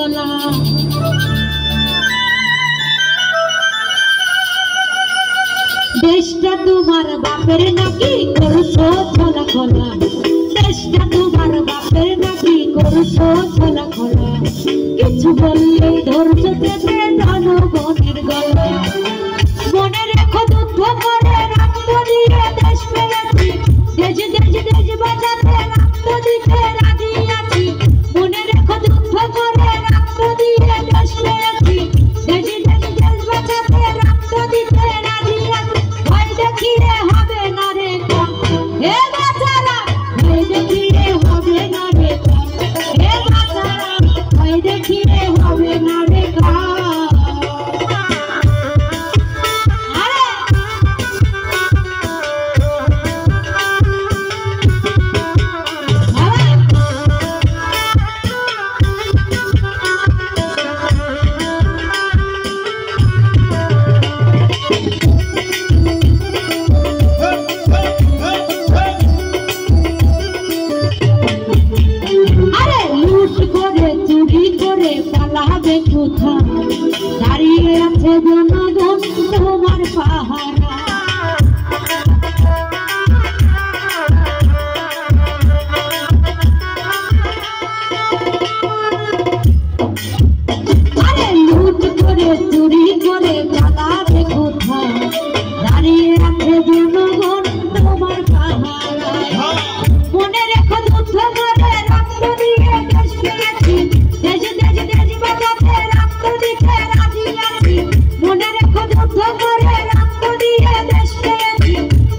খোলা। দেশটা তোমার বাপের নাকি করছো খোলা খোলা, দেশটা তোমার বাপের নাকি করছো খোলা খোলা। কিছু বললে ধরছো পেতে জনগণের গলা। মনে রেখো যুদ্ধ করে রক্ত দিয়ে দেশ পেয়েছি, দেশ দেশ দেশ বাঁচাতে রক্ত দিতে রাজি আছি। মনে রেখো যুদ্ধ করে রক্ত দিয়ে দেশ পেয়েছি, দেশ দেশ দেশ বাঁচাতে রক্ত দিতে রাজি আছি। ভয় দেখিয়ে হবে না রে কম, হে বাঁচারা ভয় দেখিয়ে হবে না রে কম, হে বাঁচারা ভয় দেখিয়ে হবে না রে কম। দাঁড়িয়ে আছে জনগণ তোমার পাহারা। আরে লুট করে চুরি করে পালাবে কোথায়, দাঁড়িয়ে আছে জনগণ তোমার পাহারায়। মনে রেখো যুদ্ধ করে রক্ত দিয়ে দেশ পেয়েছি, দেশ দেশ দেশ বাঁচাতে রক্ত দিতে রাজি আছি। মনে রেখো যুদ্ধ করে রক্ত দিয়ে দেশ পেয়েছি,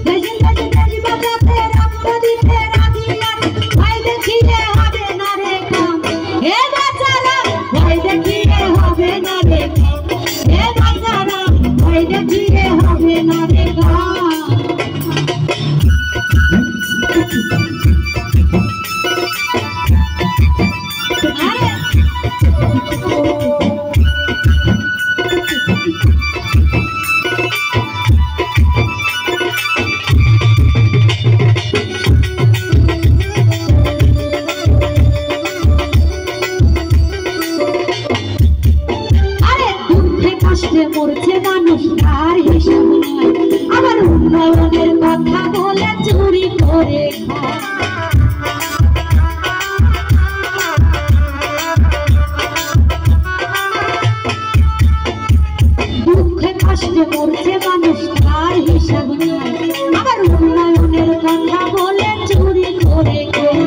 দেশ দেশ দেশ বাঁচাতে রক্ত দিতে রাজি আছি। ভয় দেখিয়ে হবে না রে কম, হে বাঁচারা ভয় দেখিয়ে হবে না রে কম, হে বাঁচারা ভয় দেখিয়ে হবে না রে কম। মরছে মানুষ তার হিসাব নয়, আবার উন্নয়নের কথা বলে চুরি করে খায়। দুঃখে কষ্টে মরছে মানুষ তার হিসাব নয়, আবার উন্নয়নের কথা বলে চুরি করে খায়।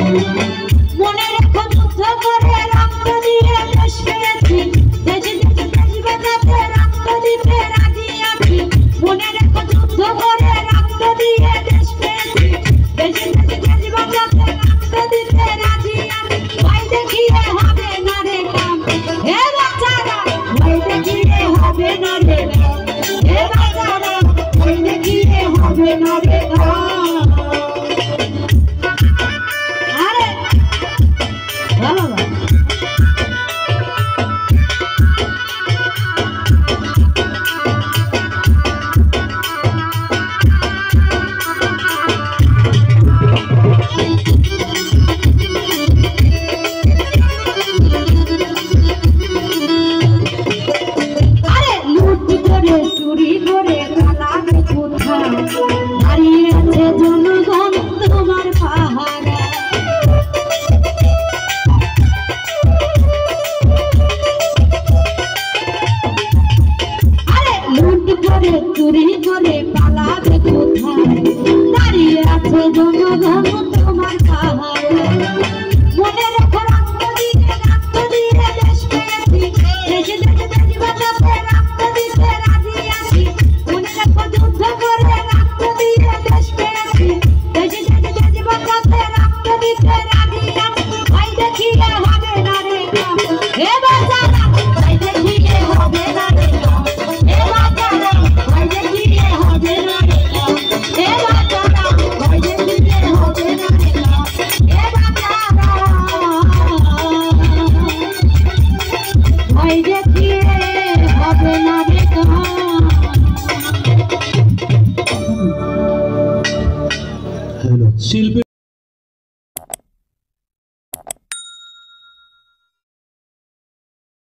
মনে রেখো যুদ্ধ করে রক্ত দিয়ে দেশ পেয়েছি, দেশ দেশ দেশ বাঁচাতে রক্ত দিতে রাজি আছি। মনে রেখো যুদ্ধ করে রক্ত দিয়ে দেশ পেয়েছি, দেশ দেশ দেশ বাঁচাতে রক্ত দিতে রাজি আছি। ভয় দেখিয়ে হবে না রে কম, হে বাঁচারা ভয় দেখিয়ে হবে না রে কম, হে বাঁচারা ভয় দেখিয়ে হবে না রে কম। আরে ভালো চুরি করে পালাবে কোথায়, দাঁড়িয়ে আছে জনগণ তোমার পাহারা। আরে লুট করে চুরি করে পালাবে কোথায়, দাঁড়িয়ে আছে জনগণ তোমার পাহারা। মনে রেখো রক্ত দিয়ে দেশ পেয়েছি, দেশ দেশ দেশ বাঁচাতে রক্ত দিতে রাজি আছি। মনে রেখো যুদ্ধ করে রক্ত দিয়ে দেশ পেয়েছি, দেশ দেশ দেশ বাঁচাতে রক্ত দিতে রাজি আছি। ভয় দেখিয়ে হবে না রে কম, হে